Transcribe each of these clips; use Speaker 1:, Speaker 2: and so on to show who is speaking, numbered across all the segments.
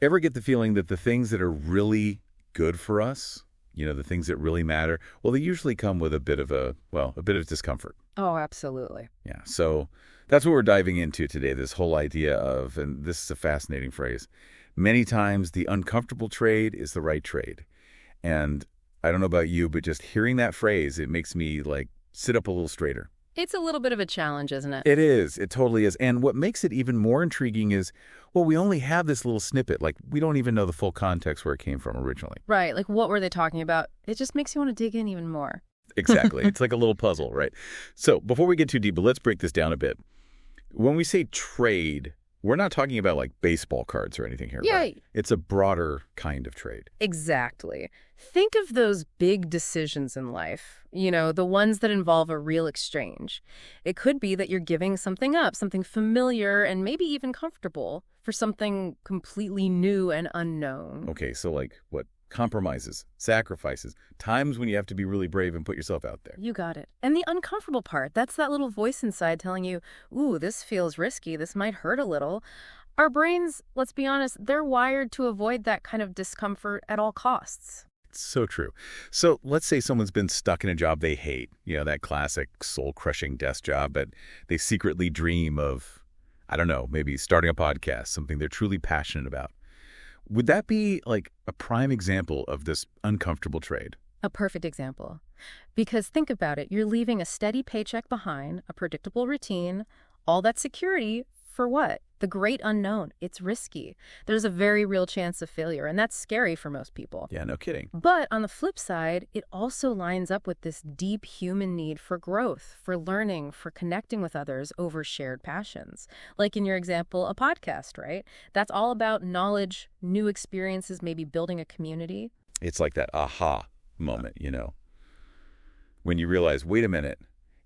Speaker 1: Ever get the feeling that the things that are really good for us, the things that really matter, well, they usually come with a bit of discomfort.
Speaker 2: Oh, absolutely.
Speaker 1: Yeah. So that's what we're diving into today, this whole idea of, and this is a fascinating phrase, many times the uncomfortable trade is the right trade. And I don't know about you, but just hearing that phrase, it makes me like sit up a little straighter.
Speaker 2: It's a little bit of a challenge, isn't it?
Speaker 1: It is. It totally is. And what makes it even more intriguing is, well, we only have this little snippet. Like, we don't even know the full context where it came from originally.
Speaker 2: Right. Like, what were they talking about? It just makes you want to dig in even more.
Speaker 1: Exactly. It's like a little puzzle, right? So before we get too deep, but let's break this down a bit. When we say trade, we're not talking about like baseball cards or anything here.
Speaker 2: Yeah.
Speaker 1: Right? It's a broader kind of trade.
Speaker 2: Exactly. Think of those big decisions in life, the ones that involve a real exchange. It could be that you're giving something up, something familiar and maybe even comfortable, for something completely new and unknown.
Speaker 1: Okay, so like what? Compromises, sacrifices, times when you have to be really brave and put yourself out there.
Speaker 2: You got it. And the uncomfortable part, that's that little voice inside telling you, ooh, this feels risky, this might hurt a little. Our brains, let's be honest, they're wired to avoid that kind of discomfort at all costs.
Speaker 1: It's so true. So let's say someone's been stuck in a job they hate, that classic soul-crushing desk job, but they secretly dream of, I don't know, maybe starting a podcast, something they're truly passionate about. Would that be like a prime example of this uncomfortable trade?
Speaker 2: A perfect example. Because think about it, you're leaving a steady paycheck behind, a predictable routine, all that security for what? The great unknown. It's risky. There's a very real chance of failure, and that's scary for most people.
Speaker 1: Yeah, no kidding.
Speaker 2: But on the flip side, it also lines up with this deep human need for growth, for learning, for connecting with others over shared passions. Like in your example, a podcast, right? That's all about knowledge, new experiences, maybe building a community.
Speaker 1: It's like that aha moment, when you realize, wait a minute,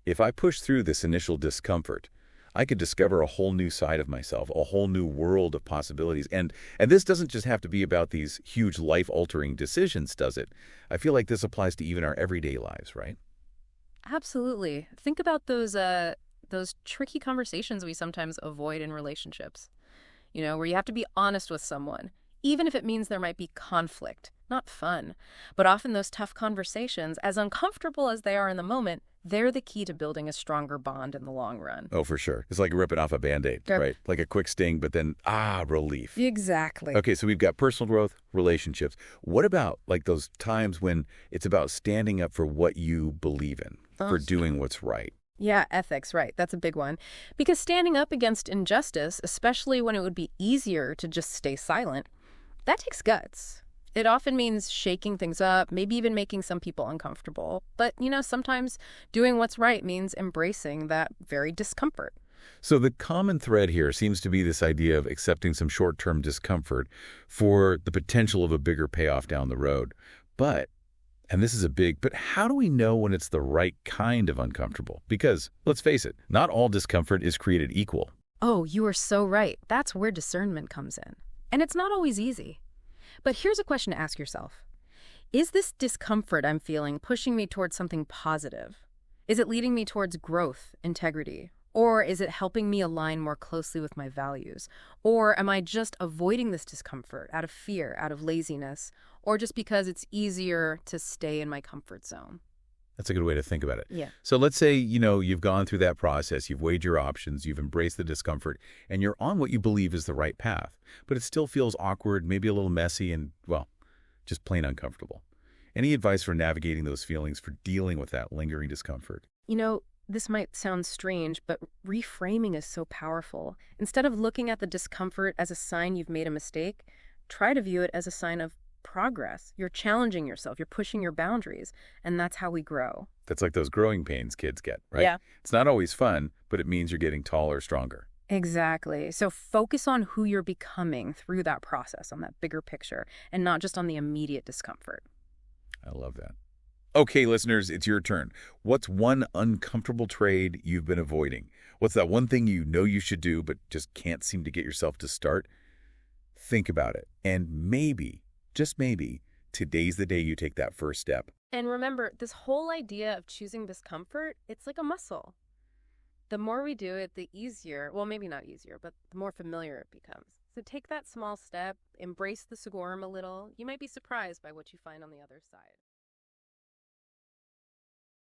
Speaker 1: if I push through this initial discomfort, I could discover a whole new side of myself, a whole new world of possibilities. And this doesn't just have to be about these huge life-altering decisions, does it? I feel like this applies to even our everyday lives, right?
Speaker 2: Absolutely. Think about those tricky conversations we sometimes avoid in relationships, where you have to be honest with someone, even if it means there might be conflict. Not fun. But often those tough conversations, as uncomfortable as they are in the moment, they're the key to building a stronger bond in the long run.
Speaker 1: Oh, for sure. It's like ripping off a Band-Aid, right? Like a quick sting, but then, relief.
Speaker 2: Exactly.
Speaker 1: Okay, so we've got personal growth, relationships. What about like those times when it's about standing up for what you believe in, for doing what's right?
Speaker 2: Yeah, ethics, right. That's a big one. Because standing up against injustice, especially when it would be easier to just stay silent, that takes guts. It often means shaking things up, maybe even making some people uncomfortable. But, sometimes doing what's right means embracing that very discomfort.
Speaker 1: So the common thread here seems to be this idea of accepting some short-term discomfort for the potential of a bigger payoff down the road. But, and this is but how do we know when it's the right kind of uncomfortable? Because, let's face it, not all discomfort is created equal.
Speaker 2: Oh, you are so right. That's where discernment comes in. And it's not always easy. But here's a question to ask yourself. Is this discomfort I'm feeling pushing me towards something positive? Is it leading me towards growth, integrity? Or is it helping me align more closely with my values? Or am I just avoiding this discomfort out of fear, out of laziness, or just because it's easier to stay in my comfort zone?
Speaker 1: That's a good way to think about it.
Speaker 2: Yeah.
Speaker 1: So let's say, you've gone through that process, you've weighed your options, you've embraced the discomfort, and you're on what you believe is the right path. But it still feels awkward, maybe a little messy, and, well, just plain uncomfortable. Any advice for navigating those feelings, for dealing with that lingering discomfort?
Speaker 2: This might sound strange, but reframing is so powerful. Instead of looking at the discomfort as a sign you've made a mistake, try to view it as a sign of progress. You're challenging yourself. You're pushing your boundaries. And that's how we grow.
Speaker 1: That's like those growing pains kids get, right?
Speaker 2: Yeah.
Speaker 1: It's not always fun, but it means you're getting taller, stronger.
Speaker 2: Exactly. So focus on who you're becoming through that process, on that bigger picture, and not just on the immediate discomfort.
Speaker 1: I love that. Okay, listeners, it's your turn. What's one uncomfortable trade you've been avoiding? What's that one thing you know you should do but just can't seem to get yourself to start? Think about it. And maybe, just maybe, today's the day you take that first step.
Speaker 2: And remember, this whole idea of choosing discomfort, it's like a muscle. The more we do it, the easier, well, maybe not easier, but the more familiar it becomes. So take that small step, embrace the squirm a little. You might be surprised by what you find on the other side.